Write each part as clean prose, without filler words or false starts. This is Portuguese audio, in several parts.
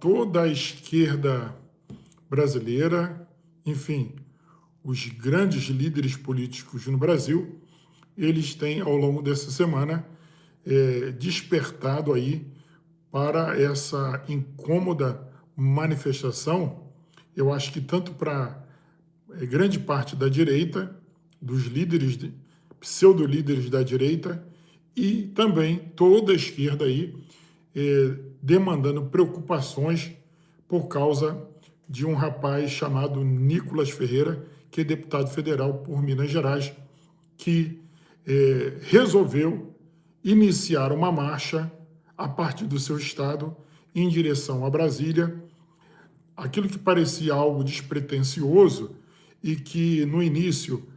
toda a esquerda brasileira, enfim, os grandes líderes políticos no Brasil, eles têm, ao longo dessa semana, despertado aí para essa incômoda manifestação. Eu acho que tanto para grande parte da direita, dos líderes, pseudo-líderes da direita, e também toda a esquerda aí, demandando preocupações por causa de um rapaz chamado Nicolas Ferreira, que é deputado federal por Minas Gerais, que resolveu iniciar uma marcha a partir do seu estado em direção a Brasília. Aquilo que parecia algo despretensioso e que, no início,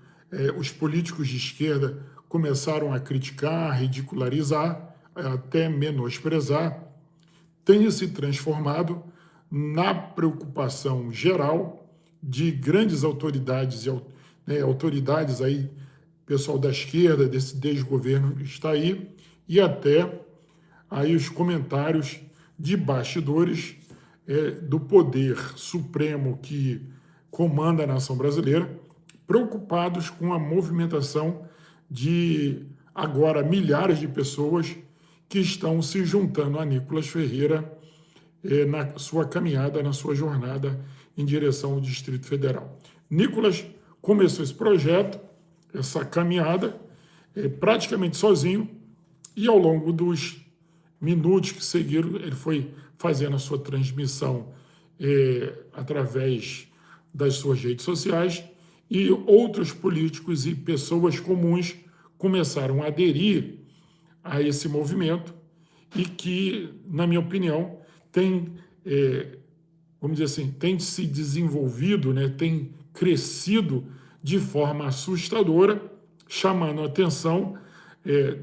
os políticos de esquerda começaram a criticar, ridicularizar, até menosprezar, tem se transformado na preocupação geral de grandes autoridades, autoridades aí, pessoal da esquerda, desse desgoverno está aí, e até aí os comentários de bastidores do poder supremo que comanda a nação brasileira, preocupados com a movimentação de agora milhares de pessoas que estão se juntando a Nicolas Ferreira na sua caminhada, na sua jornada em direção ao Distrito Federal. Nicolas começou esse projeto, essa caminhada, praticamente sozinho, e ao longo dos minutos que seguiram, ele foi fazendo a sua transmissão através das suas redes sociais, e outros políticos e pessoas comuns começaram a aderir a esse movimento e que, na minha opinião, tem, vamos dizer assim, tem se desenvolvido, tem crescido de forma assustadora, chamando a atenção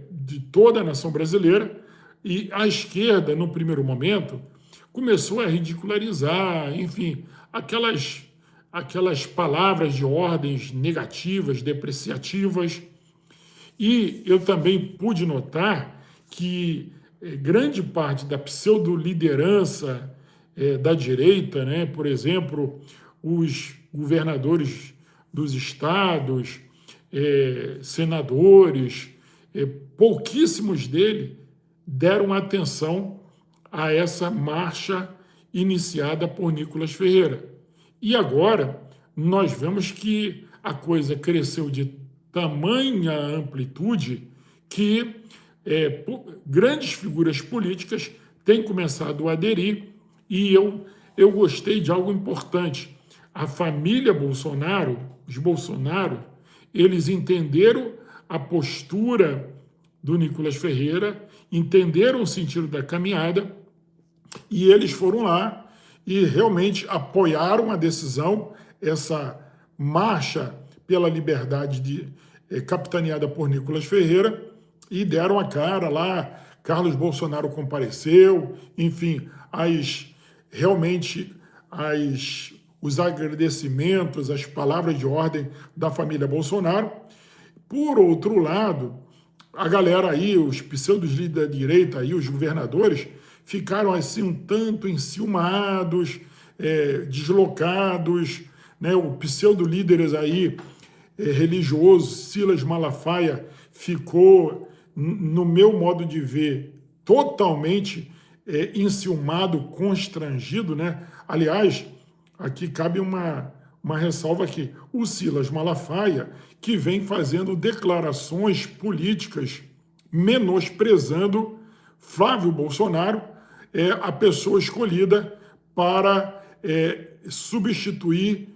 de toda a nação brasileira, e a esquerda, no primeiro momento, começou a ridicularizar, enfim, aquelas palavras de ordens negativas, depreciativas, e eu também pude notar que grande parte da pseudo-liderança da direita, por exemplo, os governadores dos estados, senadores, pouquíssimos deles deram atenção a essa marcha iniciada por Nicolas Ferreira. E agora nós vemos que a coisa cresceu de tamanha amplitude que grandes figuras políticas têm começado a aderir, e eu gostei de algo importante. A família Bolsonaro, os Bolsonaro, eles entenderam a postura do Nicolas Ferreira, entenderam o sentido da caminhada, e eles foram lá e realmente apoiaram a decisão, essa marcha pela liberdade capitaneada por Nicolas Ferreira, e deram a cara lá. Carlos Bolsonaro compareceu, enfim, os agradecimentos, as palavras de ordem da família Bolsonaro. Por outro lado, a galera aí, os pseudos líderes da direita, aí, os governadores, ficaram assim um tanto enciumados, deslocados, o pseudo-líderes aí, religioso, Silas Malafaia, ficou, no meu modo de ver, totalmente enciumado, constrangido, Aliás, aqui cabe uma ressalva aqui. O Silas Malafaia, que vem fazendo declarações políticas menosprezando Flávio Bolsonaro, a pessoa escolhida para substituir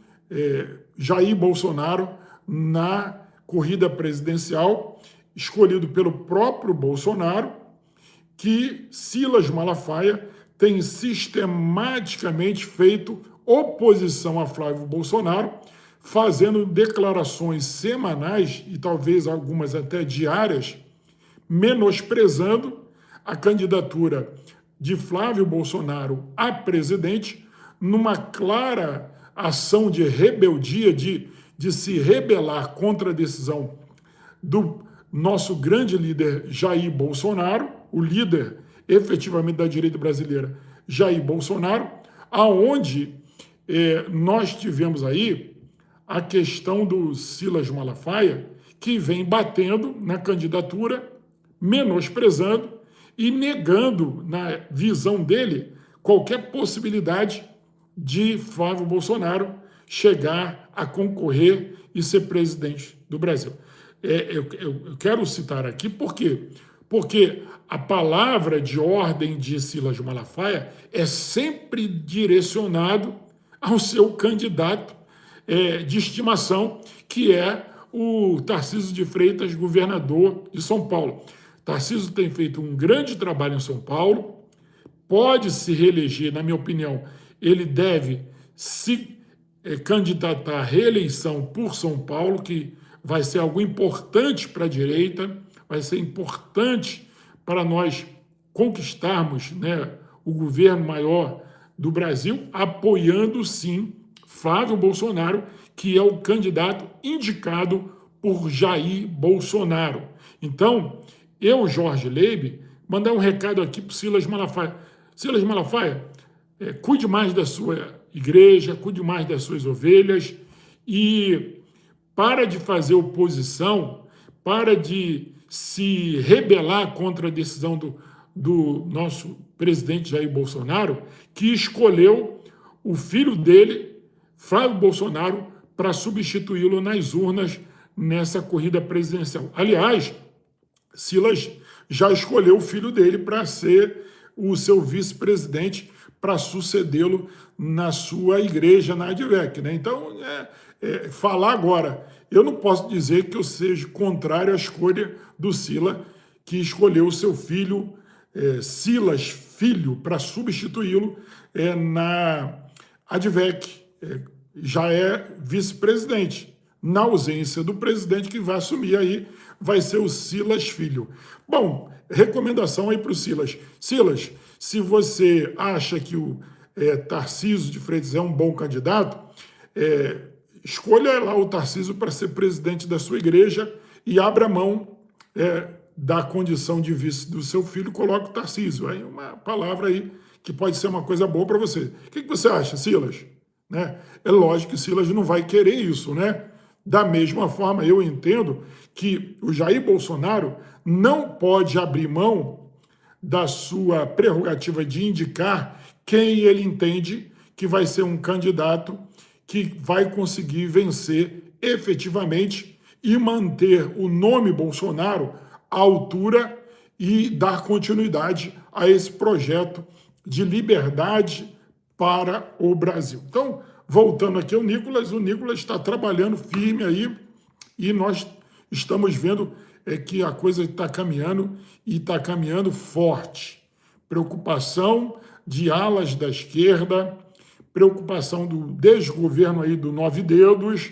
Jair Bolsonaro na corrida presidencial, escolhido pelo próprio Bolsonaro, que Silas Malafaia tem sistematicamente feito oposição a Flávio Bolsonaro, fazendo declarações semanais e talvez algumas até diárias, menosprezando a candidatura de Flávio Bolsonaro a presidente, numa clara ação de rebeldia, de se rebelar contra a decisão do nosso grande líder Jair Bolsonaro, o líder efetivamente da direita brasileira, Jair Bolsonaro, aonde nós tivemos aí a questão do Silas Malafaia, que vem batendo na candidatura, menosprezando e negando, na visão dele, qualquer possibilidade de Flávio Bolsonaro chegar a concorrer e ser presidente do Brasil. Eu quero citar aqui por quê? Porque a palavra de ordem de Silas Malafaia é sempre direcionado ao seu candidato de estimação, que é o Tarcísio de Freitas, governador de São Paulo. Tarcísio tem feito um grande trabalho em São Paulo, pode se reeleger, na minha opinião, ele deve se candidatar à reeleição por São Paulo, que vai ser algo importante para a direita, vai ser importante para nós conquistarmos, né, o governo maior do Brasil, apoiando, sim, Flávio Bolsonaro, que é o candidato indicado por Jair Bolsonaro. Então, eu, Jorge Leib, mandar um recado aqui para o Silas Malafaia. Silas Malafaia, cuide mais da sua igreja, cuide mais das suas ovelhas e para de fazer oposição, para de se rebelar contra a decisão do nosso presidente Jair Bolsonaro, que escolheu o filho dele, Flávio Bolsonaro, para substituí-lo nas urnas nessa corrida presidencial. Aliás, Silas já escolheu o filho dele para ser o seu vice-presidente, para sucedê-lo na sua igreja, na ADVEC, né? Então, falar agora, eu não posso dizer que eu seja contrário à escolha do Silas, que escolheu o seu filho, Silas Filho, para substituí-lo na ADVEC. Já é vice-presidente. Na ausência do presidente que vai assumir aí, vai ser o Silas Filho. Bom, recomendação aí para o Silas. Silas, se você acha que o Tarcísio de Freitas é um bom candidato, escolha lá o Tarcísio para ser presidente da sua igreja e abra mão da condição de vice do seu filho, coloque o Tarcísio. Aí uma palavra aí que pode ser uma coisa boa para você. O que você acha, Silas? Né? É lógico que Silas não vai querer isso, né? Da mesma forma, eu entendo que o Jair Bolsonaro não pode abrir mão da sua prerrogativa de indicar quem ele entende que vai ser um candidato que vai conseguir vencer efetivamente e manter o nome Bolsonaro à altura e dar continuidade a esse projeto de liberdade para o Brasil. Então, voltando aqui ao Nicolas, o Nicolas está trabalhando firme aí e nós estamos vendo que a coisa está caminhando e está caminhando forte. Preocupação de alas da esquerda, preocupação do desgoverno aí do Nove Dedos,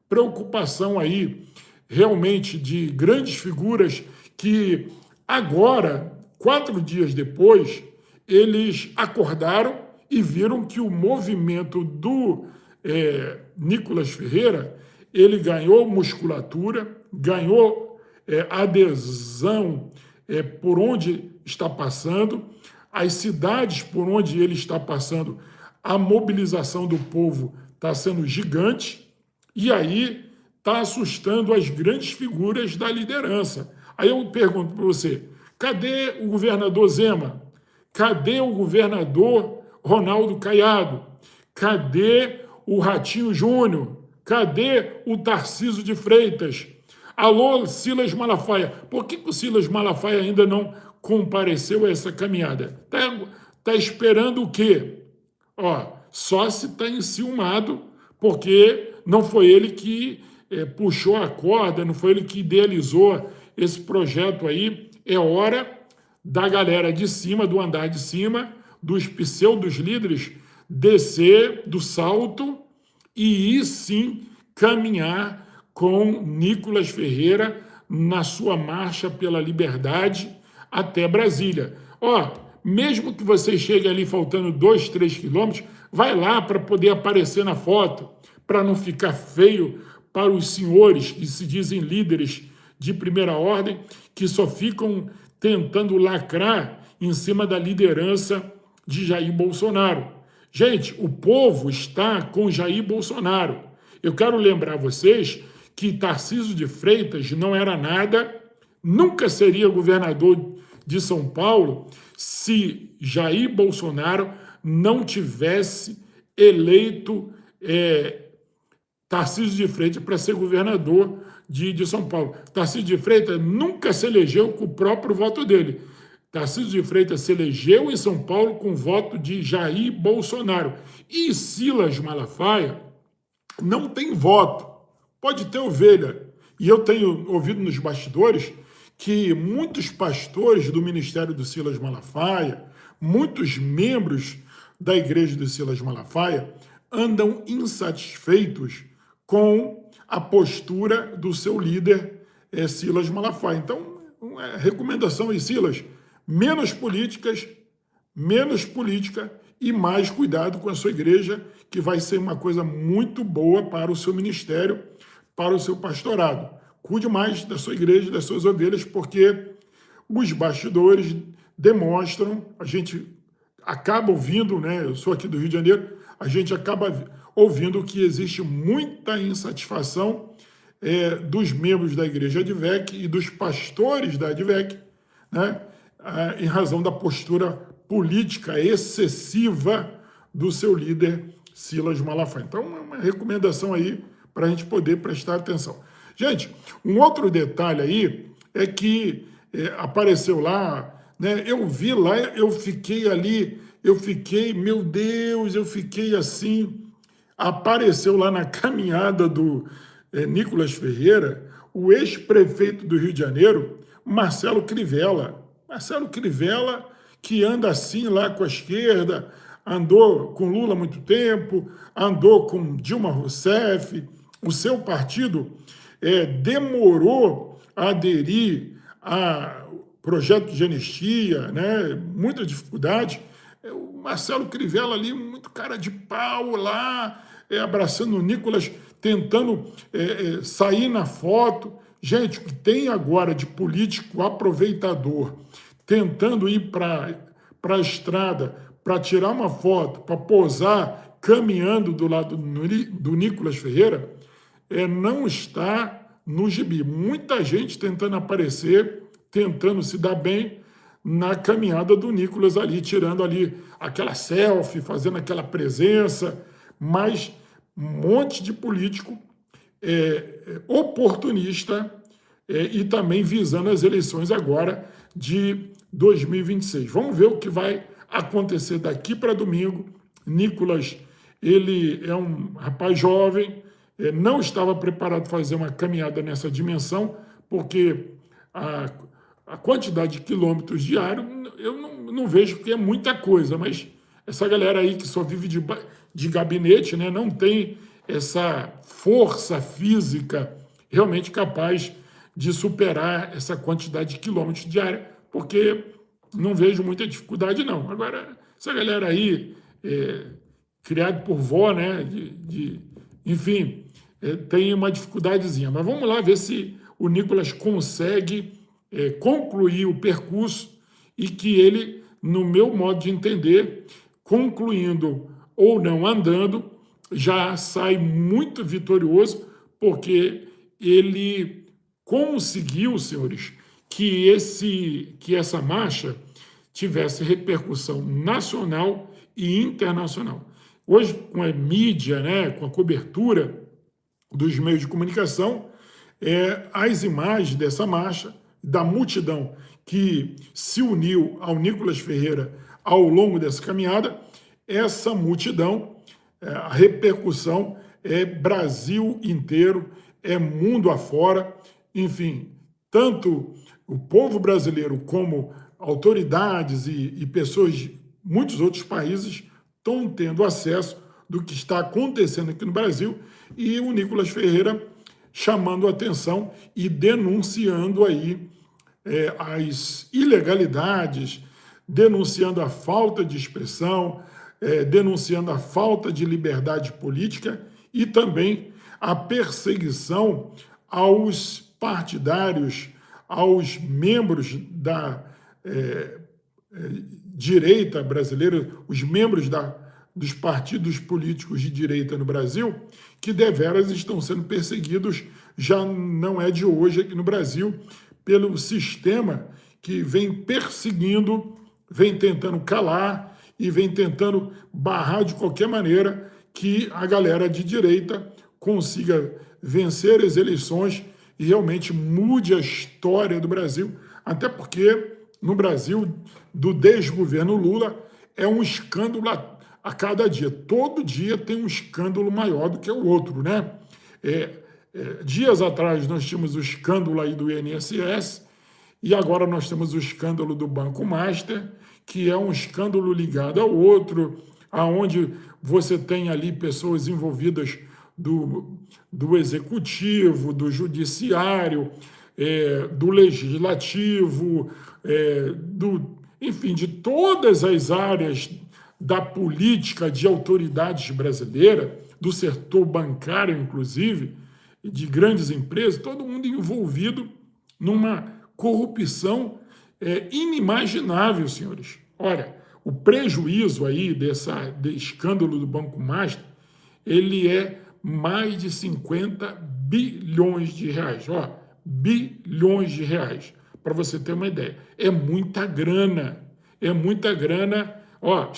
preocupação aí realmente de grandes figuras que agora, 4 dias depois, eles acordaram e viram que o movimento do Nicolas Ferreira, ele ganhou musculatura, ganhou adesão por onde está passando, as cidades por onde ele está passando, a mobilização do povo está sendo gigante, e aí está assustando as grandes figuras da liderança. Aí eu pergunto para você, cadê o governador Zema? Cadê o governador Ronaldo Caiado? Cadê o Ratinho Júnior? Cadê o Tarcísio de Freitas? Alô, Silas Malafaia. Por que o Silas Malafaia ainda não compareceu a essa caminhada? Tá esperando o quê? Só se está enciumado, porque não foi ele que puxou a corda, não foi ele que idealizou esse projeto aí. É hora da galera de cima, do andar de cima, dos pseudos líderes, descer do salto e ir sim caminhar com Nicolas Ferreira na sua marcha pela liberdade até Brasília. Mesmo que você chegue ali faltando 2, 3 quilômetros, vai lá para poder aparecer na foto, para não ficar feio para os senhores que se dizem líderes de primeira ordem, que só ficam tentando lacrar em cima da liderança de Jair Bolsonaro. Gente, o povo está com Jair Bolsonaro. Eu quero lembrar vocês que Tarcísio de Freitas não era nada, nunca seria governador de São Paulo se Jair Bolsonaro não tivesse eleito Tarcísio de Freitas para ser governador de São Paulo. Tarcísio de Freitas nunca se elegeu com o próprio voto dele. Tarcísio de Freitas se elegeu em São Paulo com o voto de Jair Bolsonaro. E Silas Malafaia não tem voto. Pode ter ovelha. E eu tenho ouvido nos bastidores que muitos pastores do ministério do Silas Malafaia, muitos membros da igreja do Silas Malafaia, andam insatisfeitos com a postura do seu líder, Silas Malafaia. Então, recomendação aí, Silas, menos política e mais cuidado com a sua igreja, que vai ser uma coisa muito boa para o seu ministério, para o seu pastorado. Cuide mais da sua igreja, das suas ovelhas, porque os bastidores demonstram, a gente acaba ouvindo, né? Eu sou aqui do Rio de Janeiro, a gente acaba ouvindo que existe muita insatisfação dos membros da igreja Advec e dos pastores da Advec, né? Em razão da postura política excessiva do seu líder, Silas Malafaia. Então, uma recomendação aí para a gente poder prestar atenção. Gente, um outro detalhe aí é que apareceu lá, né? Eu vi lá, eu fiquei ali, meu Deus, eu fiquei assim. Apareceu lá na caminhada do Nicolas Ferreira, o ex-prefeito do Rio de Janeiro, Marcelo Crivella. Marcelo Crivella, que anda assim lá com a esquerda, andou com Lula há muito tempo, andou com Dilma Rousseff, o seu partido demorou a aderir ao projeto de anistia, né? Muita dificuldade. O Marcelo Crivella ali, muito cara de pau lá, abraçando o Nicolas, tentando sair na foto. Gente, o que tem agora de político aproveitador, tentando ir para a estrada, para tirar uma foto, para posar, caminhando do lado do Nicolas Ferreira, não está no gibi. Muita gente tentando aparecer, tentando se dar bem na caminhada do Nicolas ali, tirando ali aquela selfie, fazendo aquela presença, mas um monte de político oportunista e também visando as eleições agora de 2026. Vamos ver o que vai acontecer daqui para domingo. Nicolas, ele é um rapaz jovem, não estava preparado para fazer uma caminhada nessa dimensão, porque a quantidade de quilômetros diários, eu não vejo que é muita coisa, mas essa galera aí que só vive de gabinete, né, não tem essa força física realmente capaz de superar essa quantidade de quilômetros diários, porque não vejo muita dificuldade, não. Agora, essa galera aí, criado por vó, né, enfim, tem uma dificuldadezinha. Mas vamos lá ver se o Nicolas consegue concluir o percurso e que ele, no meu modo de entender, concluindo ou não andando, já sai muito vitorioso, porque ele conseguiu, senhores, que essa marcha tivesse repercussão nacional e internacional. Hoje, com a mídia, né, com a cobertura dos meios de comunicação, as imagens dessa marcha, da multidão que se uniu ao Nicolas Ferreira ao longo dessa caminhada, essa multidão, a repercussão é Brasil inteiro, é mundo afora, enfim, tanto o povo brasileiro como autoridades e pessoas de muitos outros países estão tendo acesso do que está acontecendo aqui no Brasil, e o Nicolas Ferreira chamando a atenção e denunciando aí as ilegalidades, denunciando a falta de expressão, denunciando a falta de liberdade política e também a perseguição aos partidários, aos membros da direita brasileira, os membros dos partidos políticos de direita no Brasil, que deveras estão sendo perseguidos, já não é de hoje aqui no Brasil, pelo sistema que vem perseguindo, vem tentando calar e vem tentando barrar de qualquer maneira que a galera de direita consiga vencer as eleições e realmente mude a história do Brasil, até porque no Brasil, do desgoverno Lula, é um escândalo a cada dia. Todo dia tem um escândalo maior do que o outro, né? Dias atrás nós tínhamos o escândalo aí do INSS e agora nós temos o escândalo do Banco Master, que é um escândalo ligado ao outro, aonde você tem ali pessoas envolvidas do executivo, do judiciário, do legislativo, enfim, de todas as áreas da política de autoridades brasileiras, do setor bancário, inclusive, e de grandes empresas, todo mundo envolvido numa corrupção inimaginável, senhores. Olha, o prejuízo aí desse escândalo do Banco Master, ele é mais de 50 bilhões de reais. Ó, bilhões de reais, para você ter uma ideia. É muita grana, ó,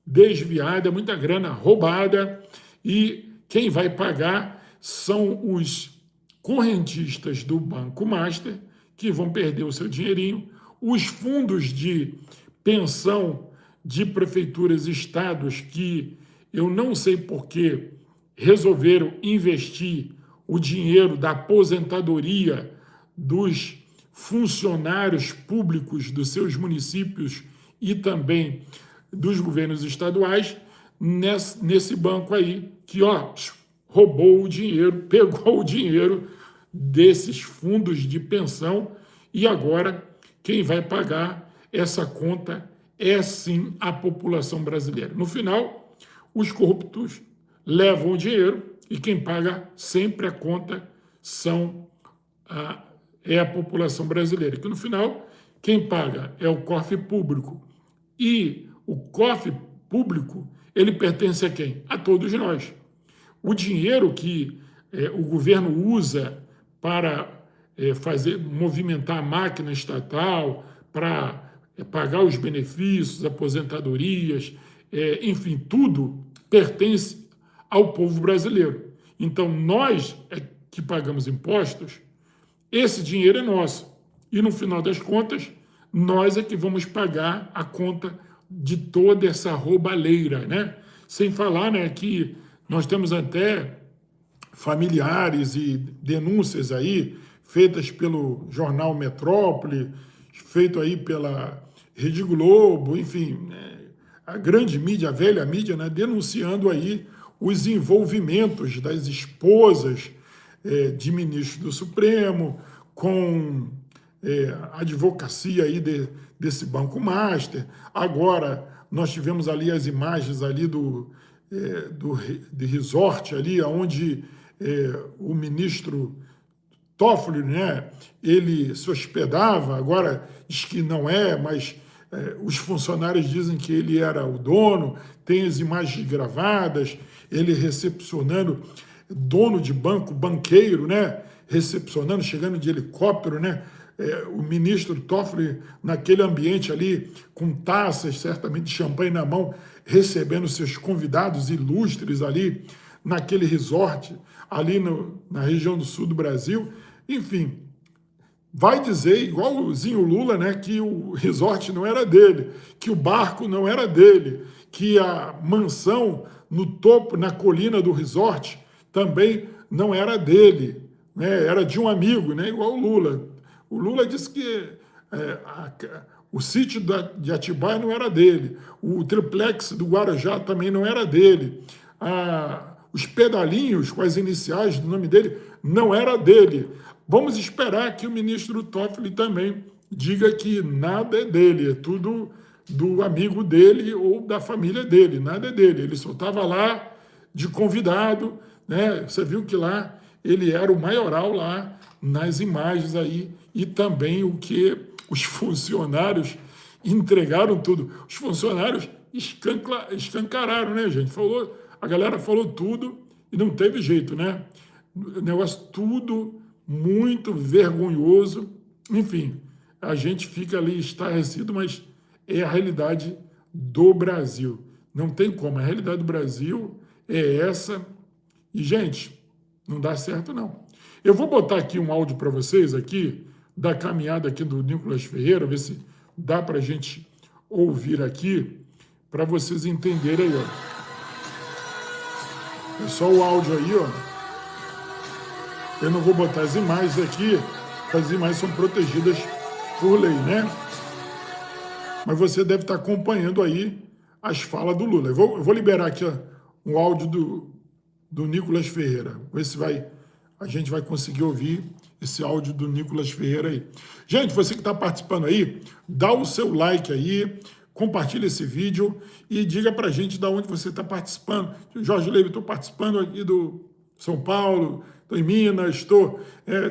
desviada, é muita grana roubada, e quem vai pagar são os correntistas do Banco Master, que vão perder o seu dinheirinho, os fundos de pensão de prefeituras e estados, que eu não sei por que resolveram investir o dinheiro da aposentadoria dos funcionários públicos dos seus municípios e também dos governos estaduais nesse banco aí, que ó, roubou o dinheiro, pegou o dinheiro desses fundos de pensão, e agora quem vai pagar essa conta é sim a população brasileira. No final, os corruptos levam o dinheiro e quem paga sempre a conta é a população brasileira. Que no final, quem paga é o cofre público. E o cofre público, ele pertence a quem? A todos nós. O dinheiro que o governo usa para movimentar a máquina estatal, para pagar os benefícios, aposentadorias, enfim, tudo pertence ao povo brasileiro. Então, nós que pagamos impostos, esse dinheiro é nosso. E, no final das contas, nós é que vamos pagar a conta de toda essa roubalheira, né? Sem falar, né, que nós temos até familiares e denúncias aí feitas pelo jornal Metrópole, feito aí pela Rede Globo, enfim, a grande mídia, a velha mídia, né, denunciando aí os envolvimentos das esposas de ministros do Supremo com a advocacia aí desse Banco Master. Agora nós tivemos ali as imagens ali do resort ali, onde o ministro Toffoli, né, ele se hospedava, agora diz que não mas os funcionários dizem que ele era o dono, tem as imagens gravadas, ele recepcionando, dono de banco, banqueiro, né, recepcionando, chegando de helicóptero, né, o ministro Toffoli naquele ambiente ali, com taças, certamente de champanhe na mão, recebendo seus convidados ilustres ali, naquele resort, ali na região do sul do Brasil. Enfim, vai dizer, igualzinho o Lula, né, que o resort não era dele, que o barco não era dele, que a mansão no topo, na colina do resort, também não era dele, né, era de um amigo, né, igual o Lula. O Lula disse que o sítio de Atibaia não era dele, o triplex do Guarujá também não era dele, os pedalinhos com as iniciais do nome dele não era dele. Vamos esperar que o ministro Toffoli também diga que nada é dele, é tudo do amigo dele ou da família dele, nada é dele. Ele só estava lá de convidado, né? Você viu que lá ele era o maioral lá nas imagens aí, e também o que os funcionários entregaram tudo. Os funcionários escancararam, né, gente? A galera falou tudo e não teve jeito, né? O negócio tudo muito vergonhoso. Enfim, a gente fica ali estarrecido, mas é a realidade do Brasil. Não tem como. A realidade do Brasil é essa. E, gente, não dá certo, não. Eu vou botar aqui um áudio para vocês aqui, da caminhada aqui do Nicolas Ferreira, ver se dá para a gente ouvir aqui, para vocês entenderem aí, ó. É só o áudio aí, ó. Eu não vou botar as imagens aqui, porque as imagens são protegidas por lei, né? Mas você deve estar acompanhando aí as falas do Lula. Eu vou liberar aqui, ó, um áudio do Nicolas Ferreira. Ver se a gente vai conseguir ouvir esse áudio do Nicolas Ferreira aí. Gente, você que está participando aí, dá o seu like aí, compartilha esse vídeo e diga para a gente de onde você está participando. Jorge Leiva, estou participando aqui do São Paulo, estou em Minas,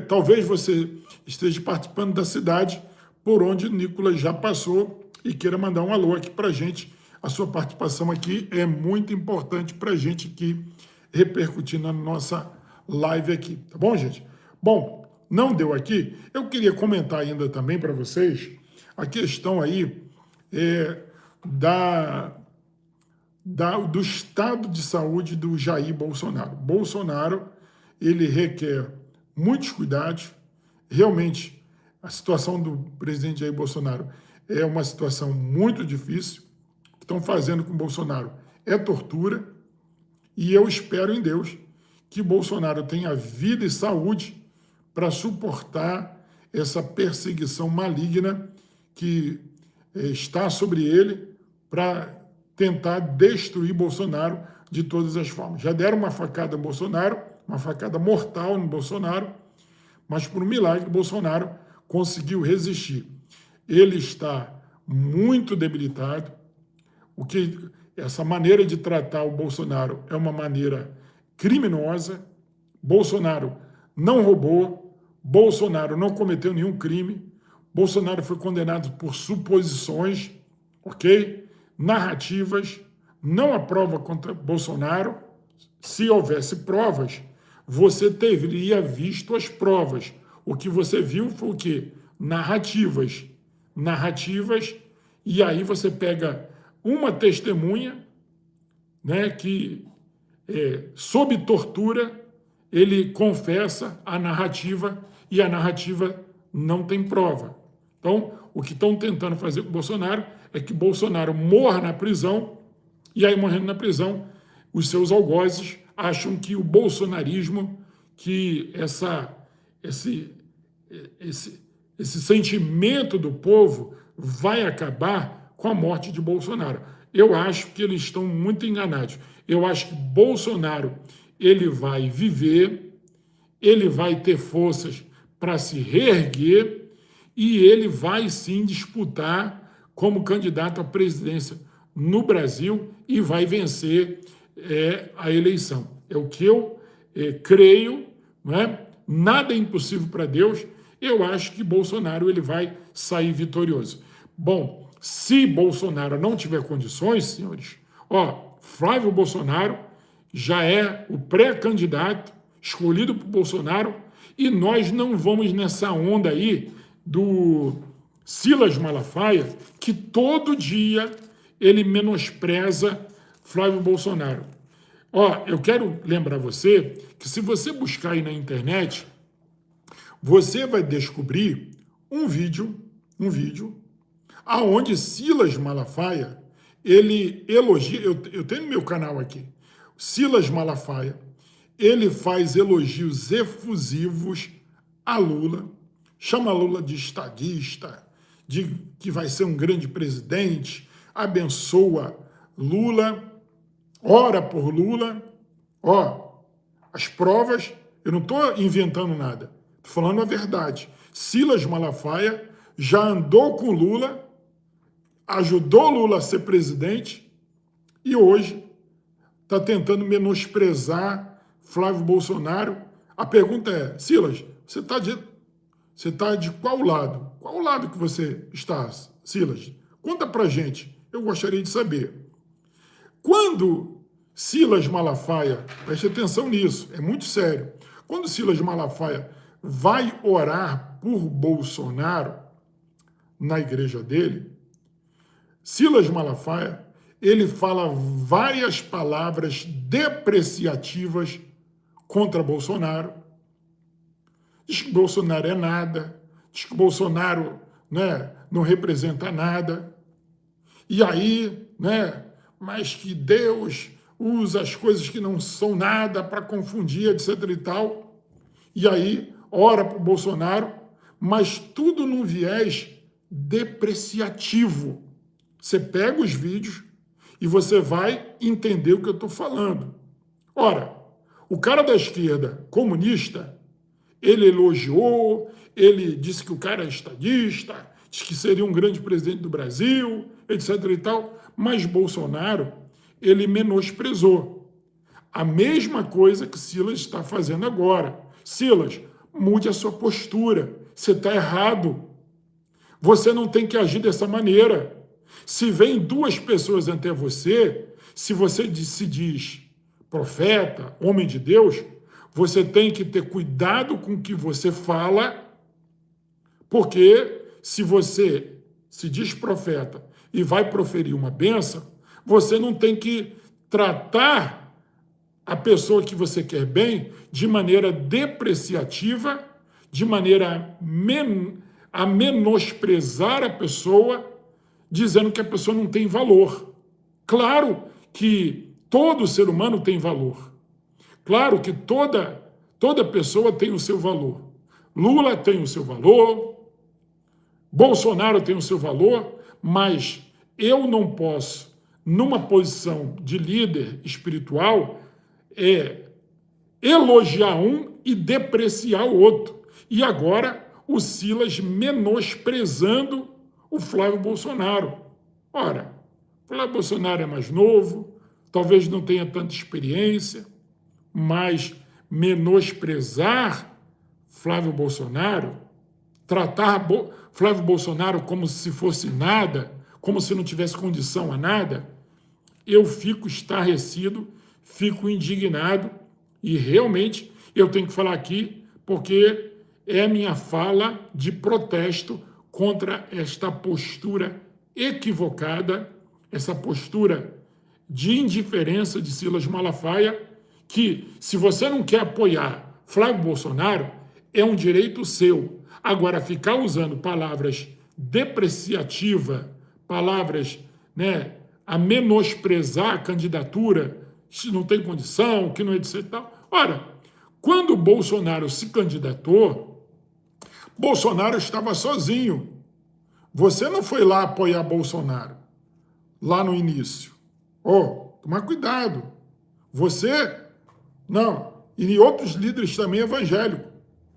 talvez você esteja participando da cidade por onde o Nicolas já passou e queira mandar um alô aqui para a gente. A sua participação aqui é muito importante para a gente aqui repercutir na nossa live aqui, tá bom, gente? Bom, não deu aqui, eu queria comentar ainda também para vocês a questão aí do estado de saúde do Jair Bolsonaro. Bolsonaro, ele requer muitos cuidados. Realmente, a situação do presidente Jair Bolsonaro é uma situação muito difícil. O que estão fazendo com o Bolsonaro é tortura. E eu espero em Deus que Bolsonaro tenha vida e saúde para suportar essa perseguição maligna que está sobre ele para tentar destruir Bolsonaro de todas as formas. Já deram uma facada no Bolsonaro, uma facada mortal no Bolsonaro, mas por um milagre Bolsonaro conseguiu resistir. Ele está muito debilitado. Essa maneira de tratar o Bolsonaro é uma maneira criminosa. Bolsonaro não roubou, Bolsonaro não cometeu nenhum crime, Bolsonaro foi condenado por suposições, ok? Narrativas, não há prova contra Bolsonaro. Se houvesse provas, você teria visto as provas. O que você viu foi o quê? Narrativas. Narrativas, e aí você pega uma testemunha, né, que, sob tortura, ele confessa a narrativa e a narrativa não tem prova. Então, o que estão tentando fazer com o Bolsonaro é que Bolsonaro morra na prisão e aí, morrendo na prisão, os seus algozes acham que o bolsonarismo, que esse sentimento do povo vai acabar com a morte de Bolsonaro. Eu acho que eles estão muito enganados. Eu acho que Bolsonaro, ele vai viver, ele vai ter forças para se reerguer e ele vai sim disputar como candidato à presidência no Brasil e vai vencer a eleição. É o que eu creio, não é? Nada é impossível para Deus. Eu acho que Bolsonaro ele vai sair vitorioso. Bom, se Bolsonaro não tiver condições, senhores, Flávio Bolsonaro já é o pré-candidato escolhido por Bolsonaro e nós não vamos nessa onda aí do Silas Malafaia, que todo dia ele menospreza Flávio Bolsonaro. Eu quero lembrar você que se você buscar aí na internet, você vai descobrir um vídeo aonde Silas Malafaia, ele elogia, eu tenho no meu canal aqui, Silas Malafaia, ele faz elogios efusivos a Lula, chama Lula de estadista, de que vai ser um grande presidente, abençoa Lula, ora por Lula. As provas, eu não estou inventando nada, estou falando a verdade. Silas Malafaia já andou com Lula, ajudou Lula a ser presidente e hoje está tentando menosprezar Flávio Bolsonaro. A pergunta é, Silas, você está de qual lado? Qual lado que você está, Silas? Conta pra gente, eu gostaria de saber. Quando Silas Malafaia, preste atenção nisso, é muito sério, quando Silas Malafaia vai orar por Bolsonaro na igreja dele, Silas Malafaia, ele fala várias palavras depreciativas contra Bolsonaro. Diz que Bolsonaro é nada, diz que Bolsonaro, né, não representa nada. E aí, né, mas que Deus usa as coisas que não são nada para confundir, etc. e tal. E aí, ora para o Bolsonaro, mas tudo num viés depreciativo. Você pega os vídeos e você vai entender o que eu estou falando. Ora, o cara da esquerda comunista, ele elogiou, ele disse que o cara é estadista, disse que seria um grande presidente do Brasil, etc. e tal, mas Bolsonaro, ele menosprezou. A mesma coisa que Silas está fazendo agora. Silas, mude a sua postura, você está errado. Você não tem que agir dessa maneira. Se vem duas pessoas até você, se você se diz profeta, homem de Deus, você tem que ter cuidado com o que você fala, porque se você se diz profeta e vai proferir uma bênção, você não tem que tratar a pessoa que você quer bem de maneira depreciativa, de maneira a menosprezar a pessoa, dizendo que a pessoa não tem valor. Claro que todo ser humano tem valor. Claro que toda pessoa tem o seu valor. Lula tem o seu valor, Bolsonaro tem o seu valor, mas eu não posso, numa posição de líder espiritual, elogiar um e depreciar o outro. E agora o Silas menosprezando o Flávio Bolsonaro. Ora, o Flávio Bolsonaro é mais novo, talvez não tenha tanta experiência, mas menosprezar Flávio Bolsonaro, tratar Flávio Bolsonaro como se fosse nada, como se não tivesse condição a nada, eu fico estarrecido, fico indignado e realmente eu tenho que falar aqui porque é a minha fala de protesto contra esta postura equivocada, essa postura de indiferença de Silas Malafaia, que se você não quer apoiar Flávio Bolsonaro, é um direito seu. Agora, ficar usando palavras depreciativas, palavras, né, a menosprezar a candidatura, se não tem condição, que não é etc. Tal. Ora, quando o Bolsonaro se candidatou, Bolsonaro estava sozinho. Você não foi lá apoiar Bolsonaro, lá no início. Tomar cuidado. Você, não. E outros líderes também evangélicos.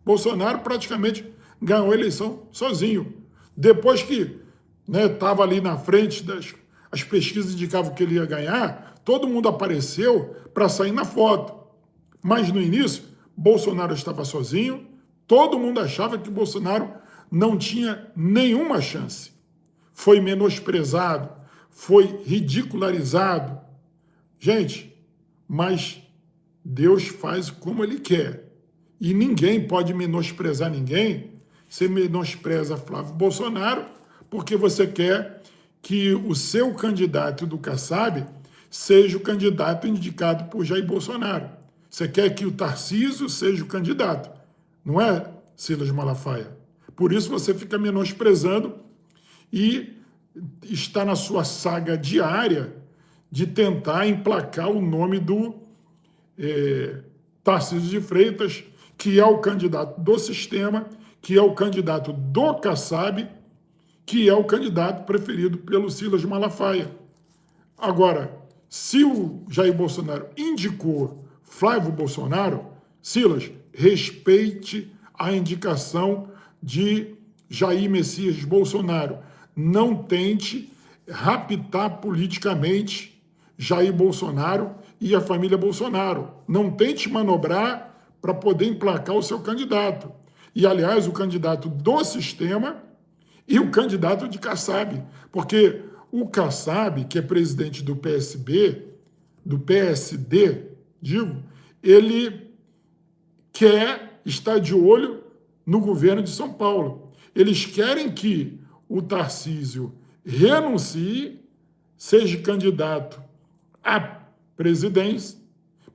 Bolsonaro praticamente ganhou a eleição sozinho. Depois que estava ali na frente, as pesquisas indicavam que ele ia ganhar, todo mundo apareceu para sair na foto. Mas no início, Bolsonaro estava sozinho, todo mundo achava que Bolsonaro não tinha nenhuma chance. Foi menosprezado, foi ridicularizado. Gente, mas Deus faz como Ele quer. E ninguém pode menosprezar ninguém. Você menospreza Flávio Bolsonaro porque você quer que o seu candidato do Kassab seja o candidato indicado por Jair Bolsonaro. Você quer que o Tarcísio seja o candidato. Não é, Silas Malafaia? Por isso você fica menosprezando e está na sua saga diária de tentar emplacar o nome do Tarcísio de Freitas, que é o candidato do sistema, que é o candidato do Kassab, que é o candidato preferido pelo Silas Malafaia. Agora, se o Jair Bolsonaro indicou Flávio Bolsonaro, Silas, respeite a indicação de Jair Messias Bolsonaro. Não tente raptar politicamente Jair Bolsonaro e a família Bolsonaro. Não tente manobrar para poder emplacar o seu candidato. E, aliás, o candidato do sistema e o candidato de Kassab. Porque o Kassab, que é presidente do PSB, do PSD, digo, ele quer estar de olho no governo de São Paulo. Eles querem que o Tarcísio renuncie, seja candidato à presidência,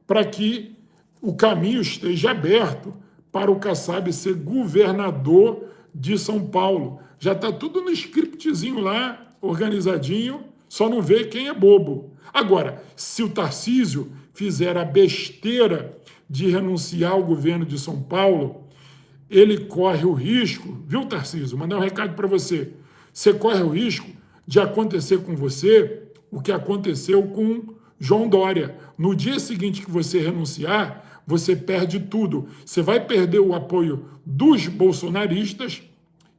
para que o caminho esteja aberto para o Kassab ser governador de São Paulo. Já está tudo no scriptzinho lá, organizadinho, só não vê quem é bobo. Agora, se o Tarcísio fizer a besteira de renunciar ao governo de São Paulo, ele corre o risco, viu, Tarcísio? Mandar um recado para você. Você corre o risco de acontecer com você o que aconteceu com João Dória. No dia seguinte que você renunciar, você perde tudo. Você vai perder o apoio dos bolsonaristas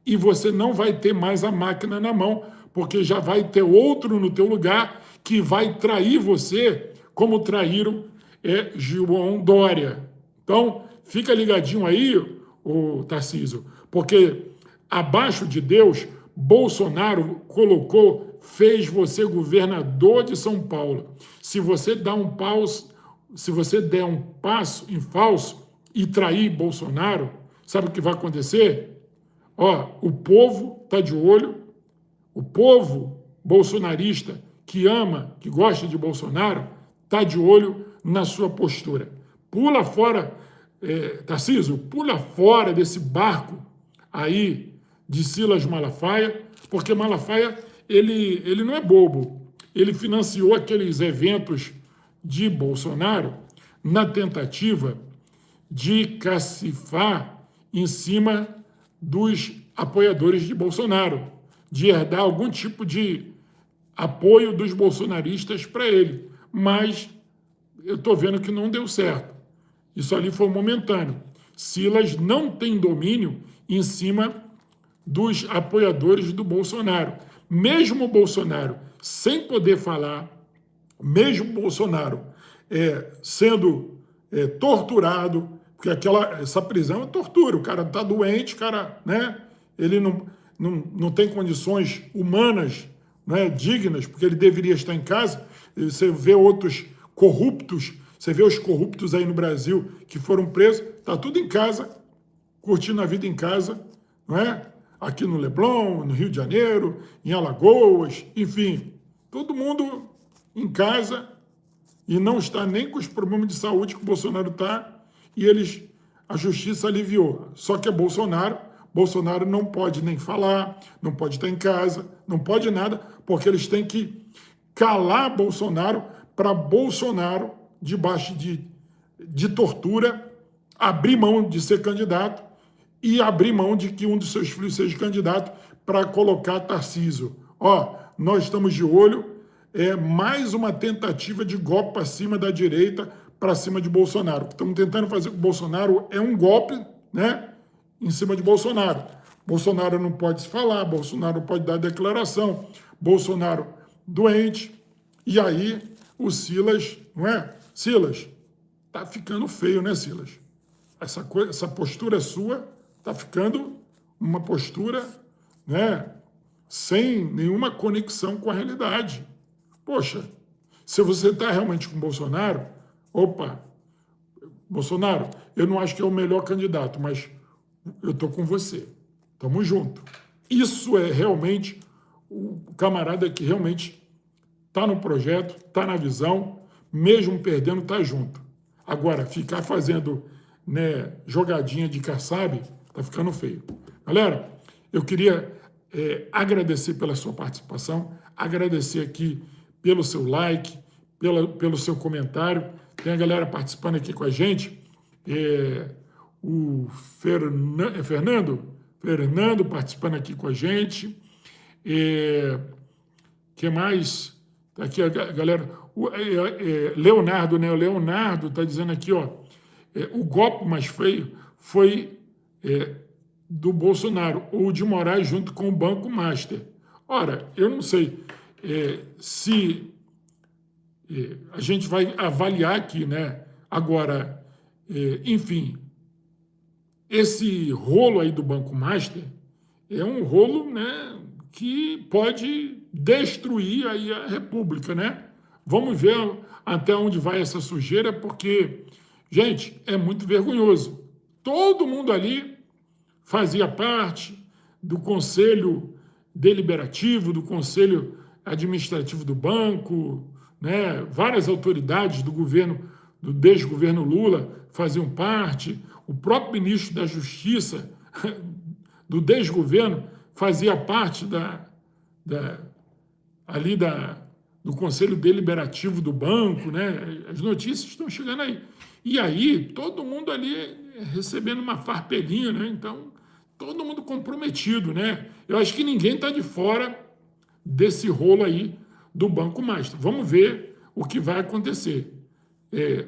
e você não vai ter mais a máquina na mão, porque já vai ter outro no teu lugar que vai trair você, como traíram João Dória. Então, fica ligadinho aí, o Tarcísio, porque abaixo de Deus, Bolsonaro fez você governador de São Paulo. Se você der um passo em falso e trair Bolsonaro, sabe o que vai acontecer? O povo está de olho, o povo bolsonarista que ama, que gosta de Bolsonaro, está de olho na sua postura. Pula fora, Tarcísio, pula fora desse barco aí de Silas Malafaia, porque Malafaia, ele não é bobo. Ele financiou aqueles eventos de Bolsonaro na tentativa de cacifar em cima dos apoiadores de Bolsonaro, de herdar algum tipo de apoio dos bolsonaristas para ele. Mas eu estou vendo que não deu certo. Isso ali foi momentâneo. Silas não tem domínio em cima dos apoiadores do Bolsonaro. Mesmo o Bolsonaro sem poder falar, mesmo o Bolsonaro sendo torturado, porque essa prisão é tortura, o cara está doente, ele não tem condições humanas, dignas, porque ele deveria estar em casa. Você vê outros corruptos, você vê os corruptos aí no Brasil que foram presos, está tudo em casa, curtindo a vida em casa, não é? Aqui no Leblon, no Rio de Janeiro, em Alagoas, enfim, todo mundo em casa e não está nem com os problemas de saúde que o Bolsonaro está, e a justiça aliviou. Só que é Bolsonaro não pode nem falar, não pode estar em casa, não pode nada, porque eles têm que calar Bolsonaro para Bolsonaro, debaixo de tortura, abrir mão de ser candidato e abrir mão de que um dos seus filhos seja candidato para colocar Tarcísio. Nós estamos de olho, mais uma tentativa de golpe para cima da direita, para cima de Bolsonaro. O que estamos tentando fazer com o Bolsonaro é um golpe, em cima de Bolsonaro. Bolsonaro não pode se falar, Bolsonaro não pode dar declaração, Bolsonaro doente, e aí o Silas, não é? Silas, tá ficando feio, né, Silas? Essa postura sua tá ficando uma postura, sem nenhuma conexão com a realidade. Poxa, se você está realmente com Bolsonaro, Bolsonaro, eu não acho que é o melhor candidato, mas eu estou com você. Tamo junto. Isso é realmente o camarada que realmente está no projeto, está na visão, mesmo perdendo, está junto. Agora, ficar fazendo jogadinha de Kassab, está ficando feio. Galera, eu queria agradecer pela sua participação, agradecer aqui pelo seu like, pelo seu comentário. Tem a galera participando aqui com a gente. O Fernando participando aqui com a gente. Que mais? Tá aqui a galera. Leonardo, né? O Leonardo está dizendo aqui, o golpe mais feio foi do Bolsonaro ou de Moraes junto com o Banco Master. Ora, eu não sei se a gente vai avaliar aqui, né? Agora, enfim, esse rolo aí do Banco Master é um rolo, que pode destruir aí a República, né? Vamos ver até onde vai essa sujeira, porque, gente, é muito vergonhoso. Todo mundo ali fazia parte do conselho deliberativo, do conselho administrativo do banco, né? Várias autoridades do governo, do desgoverno Lula faziam parte, o próprio ministro da Justiça do desgoverno fazia parte ali do conselho deliberativo do banco, né? As notícias estão chegando aí. E aí, todo mundo ali recebendo uma farpelinha, né? Então, todo mundo comprometido, né? Eu acho que ninguém está de fora desse rolo aí do Banco Master. Vamos ver o que vai acontecer.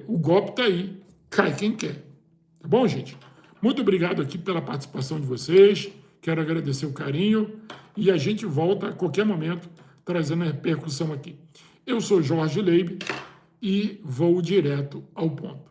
O golpe está aí, cai quem quer. Tá bom, gente? Muito obrigado aqui pela participação de vocês. Quero agradecer o carinho e a gente volta a qualquer momento trazendo a repercussão aqui. Eu sou Jorge Leib e vou direto ao ponto.